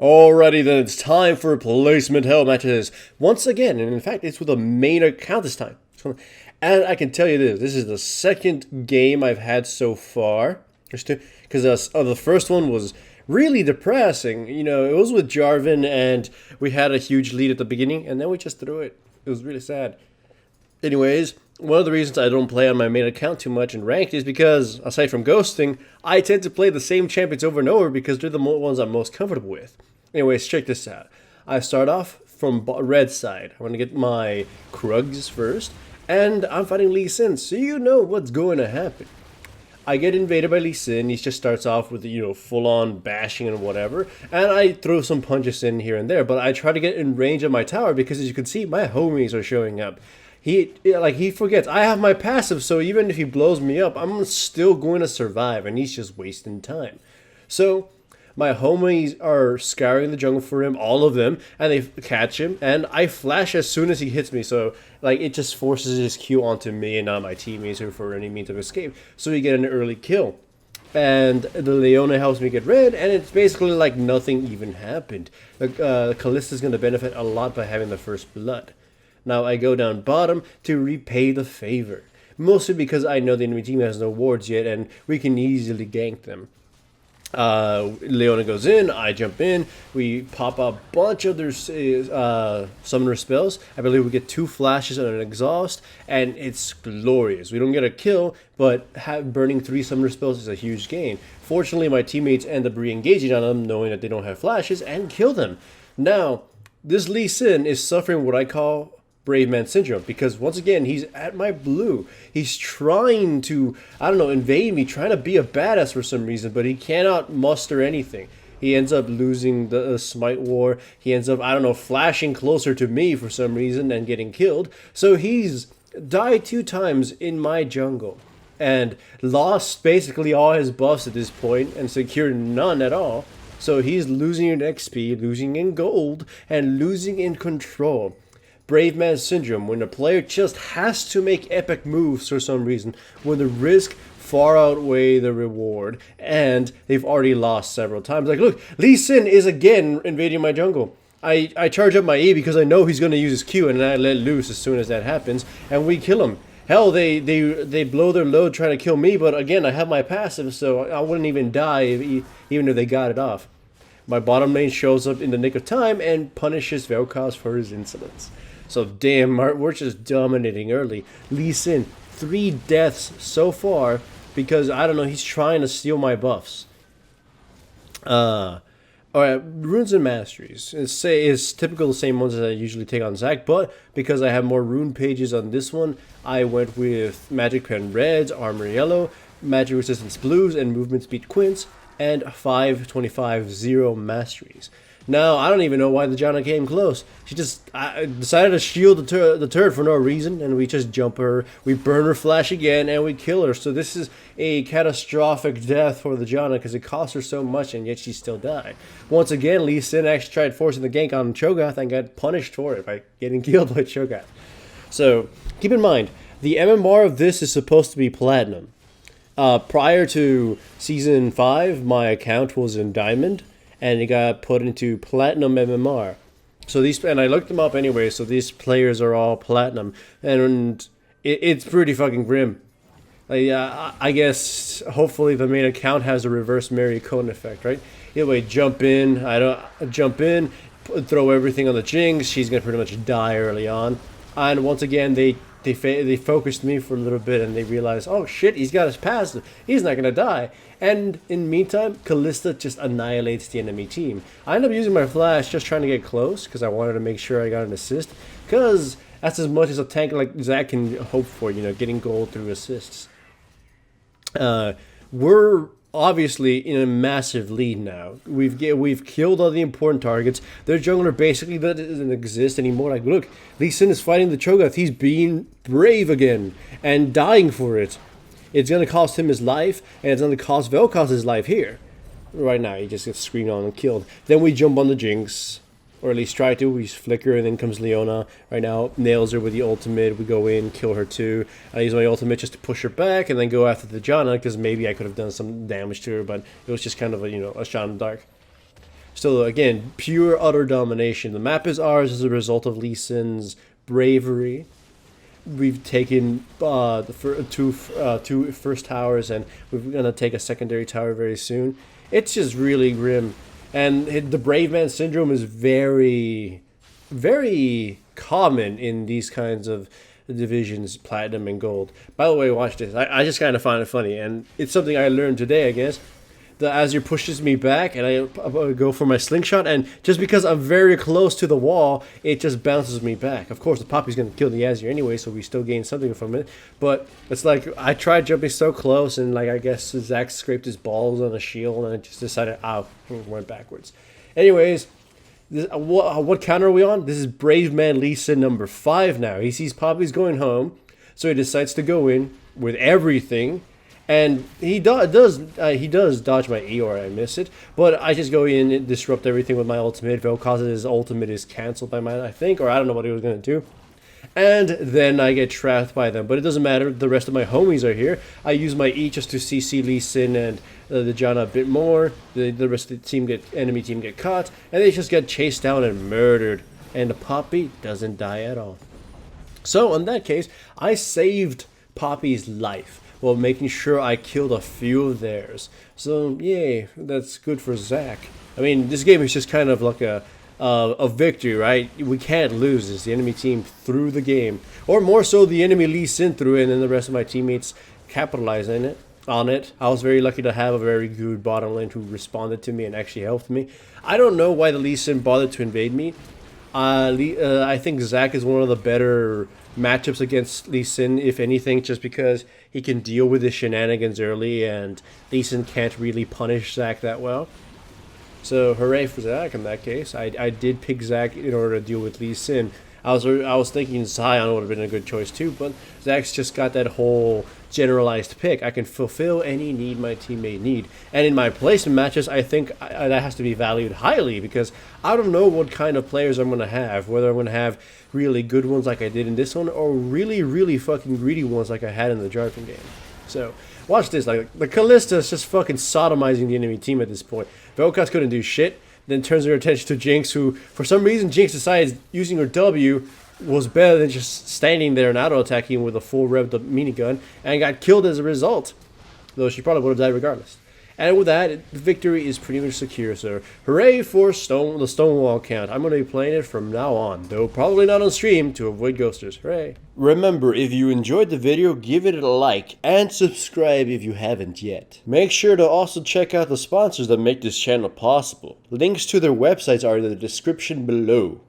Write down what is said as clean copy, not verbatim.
Alrighty then, it's time for placement hell matches once again, and in fact, it's with a main account this time. And I can tell you this is the second game I've had so far. Because the first one was really depressing. You know, it was with Jarvan, and we had a huge lead at the beginning, and then we just threw it. It was really sad. Anyways, one of the reasons I don't play on my main account too much in ranked is because, aside from ghosting, I tend to play the same champions over and over because they're the ones I'm most comfortable with. Anyways, check this out. I start off from red side. I want to get my Krugs first, and I'm fighting Lee Sin, so you know what's going to happen. I get invaded by Lee Sin. He just starts off with, full-on bashing and whatever, and I throw some punches in here and there, but I try to get in range of my tower because, as you can see, my homies are showing up. He forgets I have my passive, so even if he blows me up, I'm still going to survive, and he's just wasting time. So my homies are scouring the jungle for him, all of them, and they catch him, and I flash as soon as he hits me, so it just forces his Q onto me and not my teammates who for any means of escape, so we get an early kill. And the Leona helps me get red, and it's basically like nothing even happened. Kalista's going to benefit a lot by having the first blood. Now I go down bottom to repay the favor, mostly because I know the enemy team has no wards yet, and we can easily gank them. Leona goes in, I jump in, we pop a bunch of their summoner spells. I believe we get 2 flashes and an exhaust, and it's glorious. We don't get a kill, but burning 3 summoner spells is a huge gain. Fortunately, my teammates end up re-engaging on them, knowing that they don't have flashes, and kill them. Now, this Lee Sin is suffering what I call brave man syndrome, because once again he's at my blue. He's trying to, invade me, trying to be a badass for some reason, but he cannot muster anything. He ends up losing the smite war. He ends up, flashing closer to me for some reason and getting killed. So he's died 2 times in my jungle and lost basically all his buffs at this point and secured none at all. So he's losing in XP, losing in gold, and losing in control. Brave man syndrome, when a player just has to make epic moves for some reason, when the risk far outweigh the reward, and they've already lost several times. Like, look, Lee Sin is again invading my jungle. I charge up my E because I know he's going to use his Q, and I let loose as soon as that happens, and we kill him. Hell, they blow their load trying to kill me, but again, I have my passive, so I wouldn't even die even if they got it off. My bottom lane shows up in the nick of time and punishes Vel'Koz for his insolence. So damn, we're just dominating early. Lee Sin, 3 deaths so far because, he's trying to steal my buffs. Alright, runes and masteries. It's typical the same ones as I usually take on Zac, but because I have more rune pages on this one, I went with Magic Pen Reds, Armor Yellow, Magic Resistance Blues, and Movement Speed Quints, and 5/25/0 masteries. Now, I don't even know why the Janna came close. She just decided to shield the turret for no reason, and we just jump her, we burn her flash again, and we kill her. So this is a catastrophic death for the Janna because it cost her so much, and yet she still died. Once again, Lee Sin actually tried forcing the gank on Cho'Gath and got punished for it by getting killed by Cho'Gath. So, keep in mind, the MMR of this is supposed to be Platinum. Prior to Season 5, my account was in Diamond, and it got put into Platinum MMR. So and I looked them up anyway, so these players are all Platinum, and it's pretty fucking grim. I guess hopefully the main account has a reverse Mary Cohn effect, right? Anyway, jump in, throw everything on the Jinx, she's gonna pretty much die early on, and once again they focused me for a little bit, and they realized, oh shit, he's got his passive, he's not gonna die. And in the meantime, Kalista just annihilates the enemy team. I end up using my flash just trying to get close because I wanted to make sure I got an assist, because that's as much as a tank like Zac can hope for, getting gold through assists. We're obviously in a massive lead now. We've killed all the important targets. Their jungler basically doesn't exist anymore. Like, look, Lee Sin is fighting the Cho'Gath. He's being brave again and dying for it. It's going to cost him his life, and it's going to cost Vel'Koz his life here. Right now, he just gets screamed on and killed. Then we jump on the Jinx, or at least try to. We flicker, and then comes Leona. Right now, nails her with the ultimate. We go in, kill her too. I use my ultimate just to push her back, and then go after the Janna, because maybe I could have done some damage to her, but it was just kind of a shot in the dark. Still, again, pure utter domination. The map is ours as a result of Lee Sin's bravery. We've taken two first towers, and we're gonna take a secondary tower very soon. It's just really grim, and the brave man syndrome is very, very common in these kinds of divisions, platinum and gold. By the way, watch this. I just kind of find it funny, and it's something I learned today, I guess. The Azir pushes me back, and I go for my slingshot, and just because I'm very close to the wall, it just bounces me back. Of course, the Poppy's going to kill the Azir anyway, so we still gain something from it. But it's like, I tried jumping so close, and like I guess Zac scraped his balls on a shield, and I just decided, went backwards. Anyways, what counter are we on? This is Brave Man Lee Sin number 5 now. He sees Poppy's going home, so he decides to go in with everything. And he does dodge my E, or I miss it. But I just go in and disrupt everything with my ultimate. Vel'Koz's ultimate is cancelled by mine, I think. Or I don't know what he was going to do. And then I get trapped by them. But it doesn't matter. The rest of my homies are here. I use my E just to CC Lee Sin and the Janna a bit more. The rest of the enemy team get caught. And they just get chased down and murdered. And the Poppy doesn't die at all. So in that case, I saved Poppy's life, while making sure I killed a few of theirs. So, yay, that's good for Zac. I mean, this game is just kind of like a victory, right? We can't lose this. The enemy team threw the game. Or more so, the enemy Lee Sin threw it, and then the rest of my teammates capitalized on it. I was very lucky to have a very good bottom lane who responded to me and actually helped me. I don't know why the Lee Sin bothered to invade me. I think Zac is one of the better matchups against Lee Sin, if anything, just because he can deal with his shenanigans early, and Lee Sin can't really punish Zac that well. So hooray for Zac in that case. I did pick Zac in order to deal with Lee Sin. I was thinking Zion would have been a good choice too, but Zac's just got that whole generalized pick. I can fulfill any need my team may need. And in my placement matches, I think that has to be valued highly, because I don't know what kind of players I'm going to have. Whether I'm going to have really good ones like I did in this one, or really, really fucking greedy ones like I had in the Jarvan game. So, watch this. Like, the Kalista is just fucking sodomizing the enemy team at this point. Vel'Koz couldn't do shit. Then turns her attention to Jinx, who, for some reason, Jinx decides using her W was better than just standing there and auto-attacking with a full revved up minigun, and got killed as a result. Though she probably would have died regardless. And with that, the victory is pretty much secure, so hooray for the Stonewall count. I'm going to be playing it from now on, though probably not on stream to avoid ghosters. Hooray. Remember, if you enjoyed the video, give it a like, and subscribe if you haven't yet. Make sure to also check out the sponsors that make this channel possible. Links to their websites are in the description below.